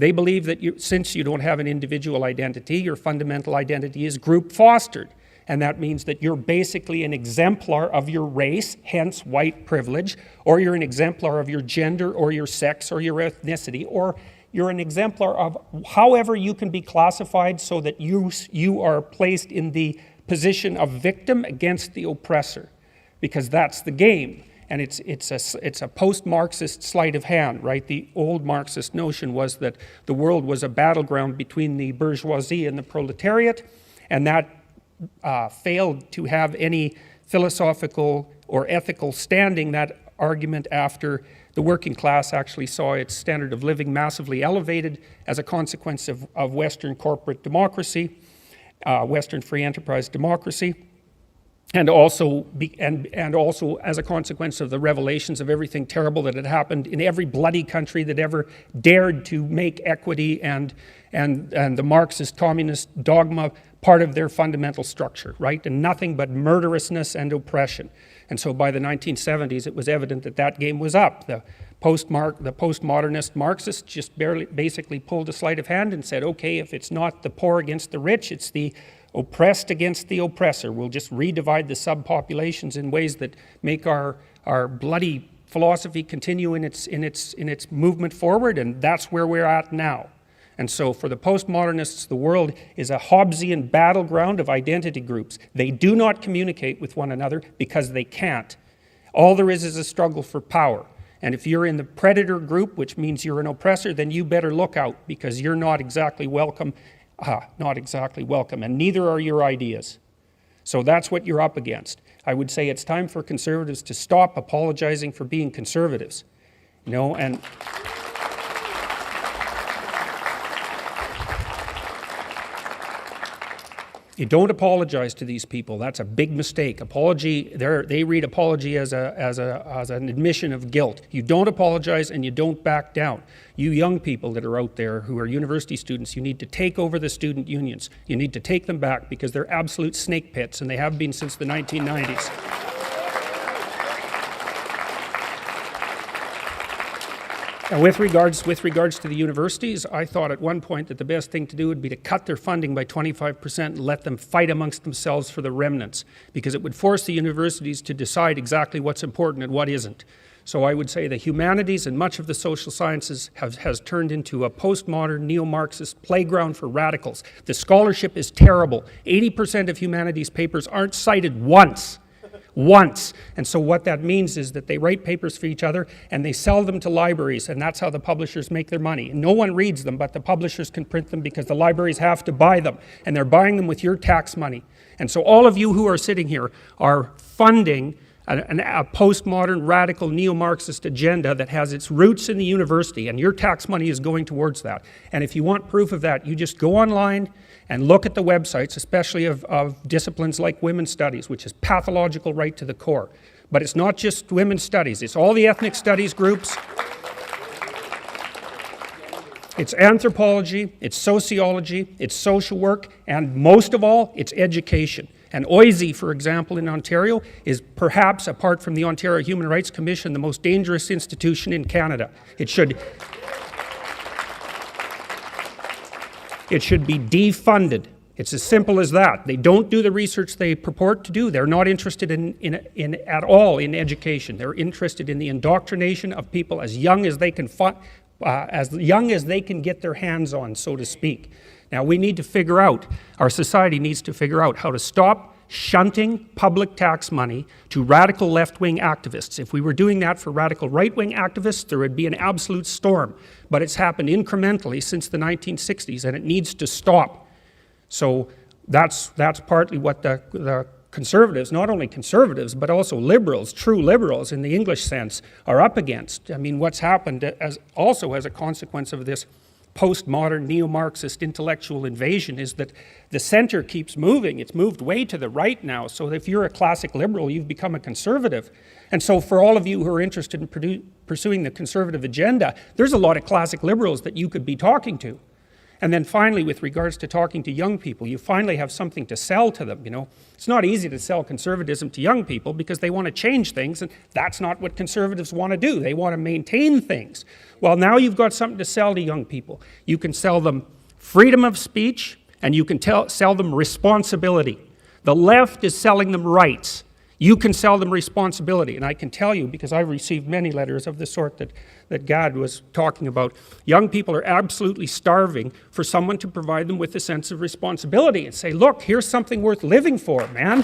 They believe that since you don't have an individual identity, your fundamental identity is group fostered. And that means that you're basically an exemplar of your race, hence white privilege, or you're an exemplar of your gender or your sex or your ethnicity, or you're an exemplar of however you can be classified so that you are placed in the position of victim against the oppressor, because that's the game. And it's a post-Marxist sleight of hand, right? The old Marxist notion was that the world was a battleground between the bourgeoisie and the proletariat, and that failed to have any philosophical or ethical standing, that argument, after the working class actually saw its standard of living massively elevated as a consequence of Western corporate democracy, Western free enterprise democracy, and also as a consequence of the revelations of everything terrible that had happened in every bloody country that ever dared to make equity and the Marxist communist dogma part of their fundamental structure, right? And nothing but murderousness and oppression. And so by the 1970s, it was evident that that game was up. The postmodernist Marxists just basically pulled a sleight of hand and said, okay, if it's not the poor against the rich, it's the oppressed against the oppressor. We'll just redivide the subpopulations in ways that make our bloody philosophy continue in its movement forward, and that's where we're at now. And so for the postmodernists, the world is a Hobbesian battleground of identity groups. They do not communicate with one another because they can't. All there is a struggle for power. And if you're in the predator group, which means you're an oppressor, then you better look out, because you're not exactly welcome. And neither are your ideas. So that's what you're up against. I would say it's time for conservatives to stop apologizing for being conservatives. You know, and you don't apologize to these people. That's a big mistake. Apology, they read apology as an admission of guilt. You don't apologize and you don't back down. You young people that are out there who are university students, you need to take over the student unions. You need to take them back, because they're absolute snake pits, and they have been since the 1990s. And with regards to the universities, I thought at one point that the best thing to do would be to cut their funding by 25% and let them fight amongst themselves for the remnants, because it would force the universities to decide exactly what's important and what isn't. So I would say the humanities and much of the social sciences has turned into a postmodern neo-Marxist playground for radicals. The scholarship is terrible. 80% of humanities papers aren't cited once. And so what that means is that they write papers for each other and they sell them to libraries, and that's how the publishers make their money. And no one reads them, but the publishers can print them because the libraries have to buy them, and they're buying them with your tax money. And so all of you who are sitting here are funding a postmodern, radical, neo-Marxist agenda that has its roots in the university, and your tax money is going towards that. And if you want proof of that, you just go online and look at the websites, especially of disciplines like women's studies, which is pathological right to the core. But it's not just women's studies, it's all the ethnic studies groups. It's anthropology, it's sociology, it's social work, and most of all, it's education. And OISE, for example, in Ontario, is perhaps, apart from the Ontario Human Rights Commission, the most dangerous institution in Canada. It should be defunded. It's as simple as that. They don't do the research they purport to do. They're not interested at all in education. They're interested in the indoctrination of people as young as they can get their hands on, so to speak. Now we need to figure out, our society needs to figure out how to stop shunting public tax money to radical left-wing activists. If we were doing that for radical right-wing activists, there would be an absolute storm. But it's happened incrementally since the 1960s, and it needs to stop. So that's partly what the conservatives, not only conservatives, but also liberals, true liberals in the English sense, are up against. I mean, what's happened also as a consequence of this postmodern neo-Marxist intellectual invasion is that the center keeps moving. It's moved way to the right now. So if you're a classic liberal, you've become a conservative. And so for all of you who are interested in pursuing the conservative agenda, there's a lot of classic liberals that you could be talking to. And then finally, with regards to talking to young people, you finally have something to sell to them, you know. It's not easy to sell conservatism to young people because they want to change things, and that's not what conservatives want to do. They want to maintain things. Well, now you've got something to sell to young people. You can sell them freedom of speech, and you can sell them responsibility. The left is selling them rights. You can sell them responsibility. And I can tell you, because I've received many letters of the sort that Gad was talking about, young people are absolutely starving for someone to provide them with a sense of responsibility and say, look, here's something worth living for, man.